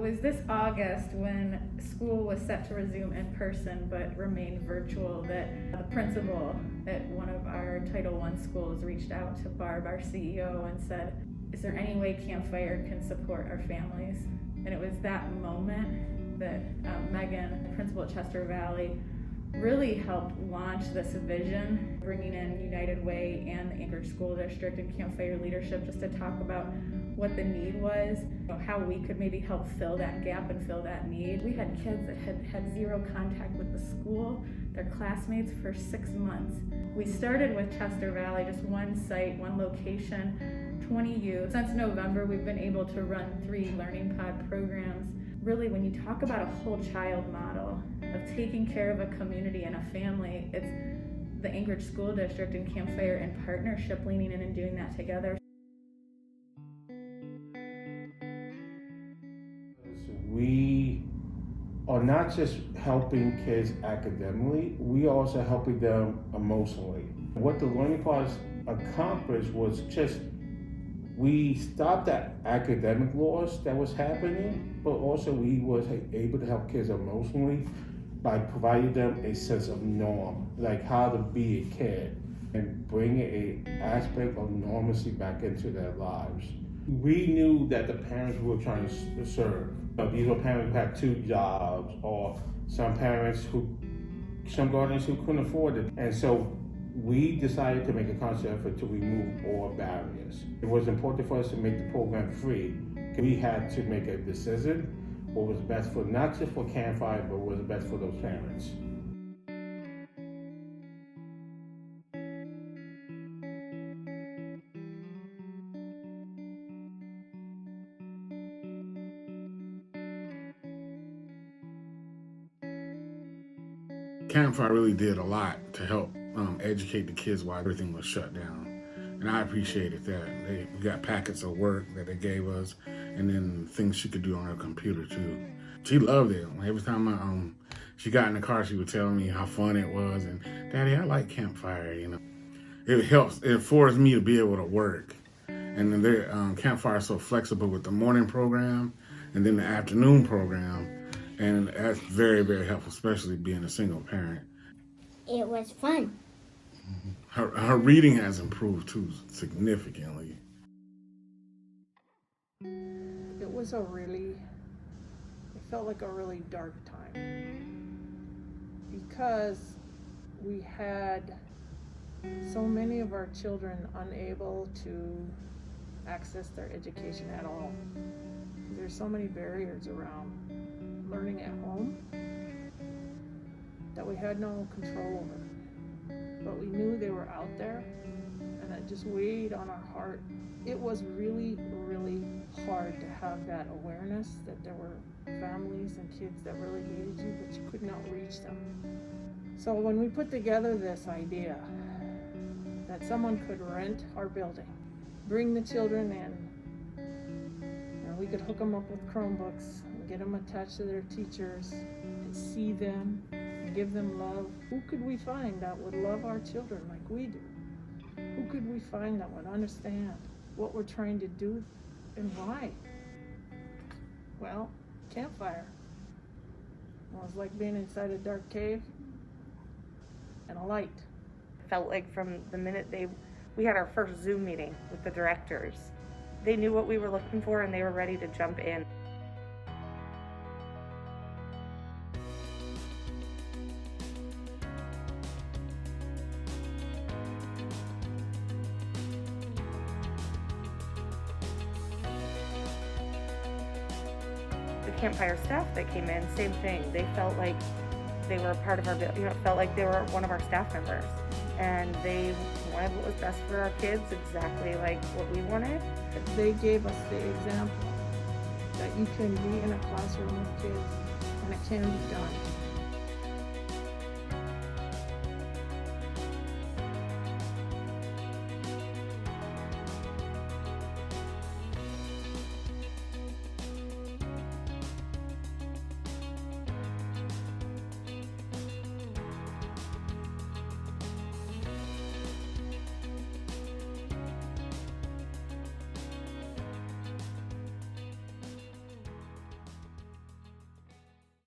was this August when school was set to resume in person but remain virtual that the principal at one of our Title I schools reached out to Barb, our CEO, and said, "Is there any way Campfire can support our families?" And it was that moment that Megan, principal at Chester Valley, really helped launch this vision, bringing in United Way and the Anchorage School District and Campfire leadership just to talk about what the need was, how we could maybe help fill that gap and fill that need. We had kids that had zero contact with the school, their classmates, for 6 months. We started with Chester Valley, just one site, one location, 20 youth. Since November, we've been able to run 3 learning pod programs. Really, when you talk about a whole child model of taking care of a community and a family, it's the Anchorage School District and Campfire in partnership leaning in and doing that together. We are not just helping kids academically, we are also helping them emotionally. What the learning pods accomplished was just, we stopped that academic loss that was happening, but also we was able to help kids emotionally by providing them a sense of norm, like how to be a kid, and bring an aspect of normalcy back into their lives. We knew that the parents we were trying to serve, these were parents who had 2 jobs, or some guardians who couldn't afford it. And so we decided to make a conscious effort to remove all barriers. It was important for us to make the program free. We had to make a decision what was best for, not just for Campfire, but what was best for those parents. Campfire really did a lot to help educate the kids while everything was shut down. And I appreciated that. We got packets of work that they gave us, and then things she could do on her computer too. She loved it. Every time she got in the car, she would tell me how fun it was, and "Daddy, I like Campfire," It helps, it forced me to be able to work. And then Campfire is so flexible with the morning program and then the afternoon program. And that's very, very helpful, especially being a single parent. It was fun. Her reading has improved too, significantly. It felt like a really dark time because we had so many of our children unable to access their education at all. There's so many barriers around learning at home that we had no control over, but we knew they were out there, and it just weighed on our heart. It was really, really hard to have that awareness that there were families and kids that really needed you, but you could not reach them. So when we put together this idea that someone could rent our building, bring the children in, and we could hook them up with Chromebooks, get them attached to their teachers, and see them, and give them love. Who could we find that would love our children like we do? Who could we find that would understand what we're trying to do and why? Well, Campfire. It was like being inside a dark cave and a light. Felt like from the minute we had our first Zoom meeting with the directors, they knew what we were looking for and they were ready to jump in. The Campfire staff that came in, same thing. They felt like they were a part of our, felt like they were one of our staff members. And they wanted what was best for our kids, exactly like what we wanted. They gave us the example that you can be in a classroom with kids and it can be done.